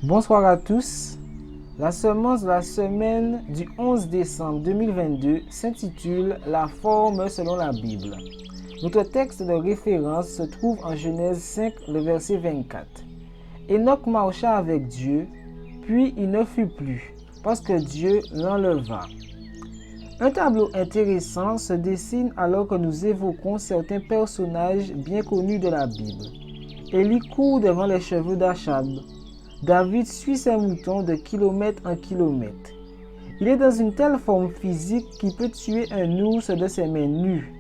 Bonsoir à tous. La semence de la semaine du 11 décembre 2022 s'intitule « La forme selon la Bible ». Notre texte de référence se trouve en Genèse 5, le verset 24. Enoch marcha avec Dieu, puis il ne fut plus, parce que Dieu l'enleva. Un tableau intéressant se dessine alors que nous évoquons certains personnages bien connus de la Bible. Élie court devant les cheveux d'Achab. David suit ses moutons de kilomètre en kilomètre. Il est dans une telle forme physique qu'il peut tuer un ours de ses mains nues.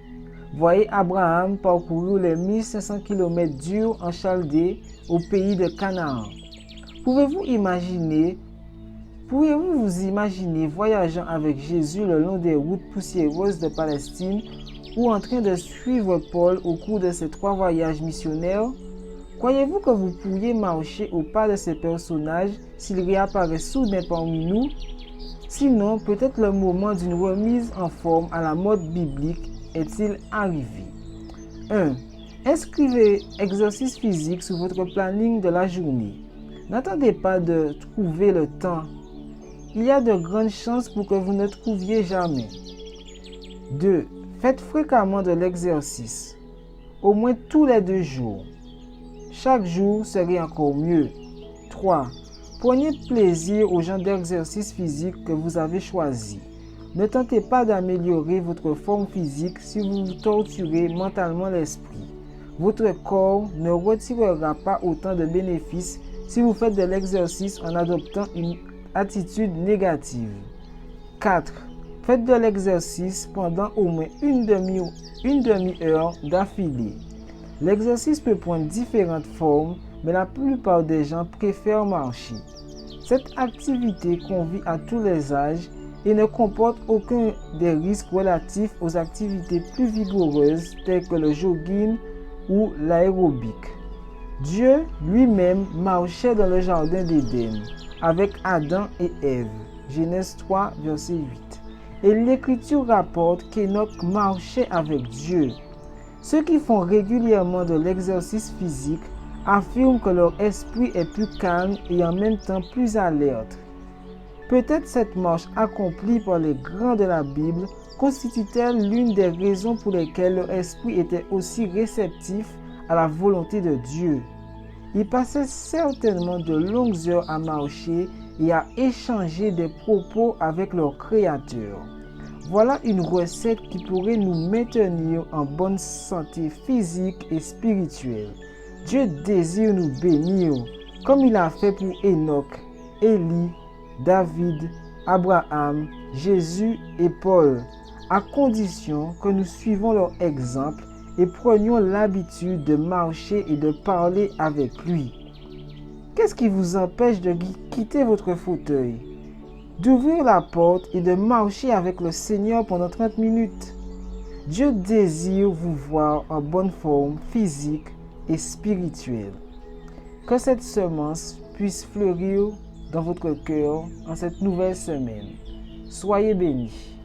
Voyez Abraham parcourir les 1500 km durs en Chaldée au pays de Canaan. Pourriez-vous vous imaginer voyageant avec Jésus le long des routes poussiéreuses de Palestine ou en train de suivre Paul au cours de ses 3 voyages missionnaires? Croyez-vous que vous pourriez marcher au pas de ces personnages s'ils réapparaissent soudain parmi nous? Sinon, peut-être le moment d'une remise en forme à la mode biblique est-il arrivé? 1. Inscrivez exercice physique sur votre planning de la journée. N'attendez pas de trouver le temps. Il y a de grandes chances pour que vous ne trouviez jamais. 2. Faites fréquemment de l'exercice, au moins tous les 2 jours. Chaque jour serait encore mieux. 3. Prenez plaisir au genre d'exercice physique que vous avez choisi. Ne tentez pas d'améliorer votre forme physique si vous vous torturez mentalement l'esprit. Votre corps ne retirera pas autant de bénéfices si vous faites de l'exercice en adoptant une attitude négative. 4. Faites de l'exercice pendant au moins une demi-heure d'affilée. L'exercice peut prendre différentes formes, mais la plupart des gens préfèrent marcher. Cette activité convie à tous les âges et ne comporte aucun des risques relatifs aux activités plus vigoureuses telles que le jogging ou l'aérobic. Dieu lui-même marchait dans le jardin d'Éden avec Adam et Ève. Genèse 3, verset 8. Et l'Écriture rapporte qu'Enoch marchait avec Dieu. Ceux qui font régulièrement de l'exercice physique affirment que leur esprit est plus calme et en même temps plus alerte. Peut-être cette marche accomplie par les grands de la Bible constitue-t-elle l'une des raisons pour lesquelles leur esprit était aussi réceptif à la volonté de Dieu. Ils passaient certainement de longues heures à marcher et à échanger des propos avec leur Créateur. Voilà une recette qui pourrait nous maintenir en bonne santé physique et spirituelle. Dieu désire nous bénir, comme il a fait pour Enoch, Élie, David, Abraham, Jésus et Paul, à condition que nous suivons leur exemple et prenions l'habitude de marcher et de parler avec lui. Qu'est-ce qui vous empêche de quitter votre fauteuil, d'ouvrir la porte et de marcher avec le Seigneur pendant 30 minutes? Dieu désire vous voir en bonne forme physique et spirituelle. Que cette semence puisse fleurir dans votre cœur en cette nouvelle semaine. Soyez bénis.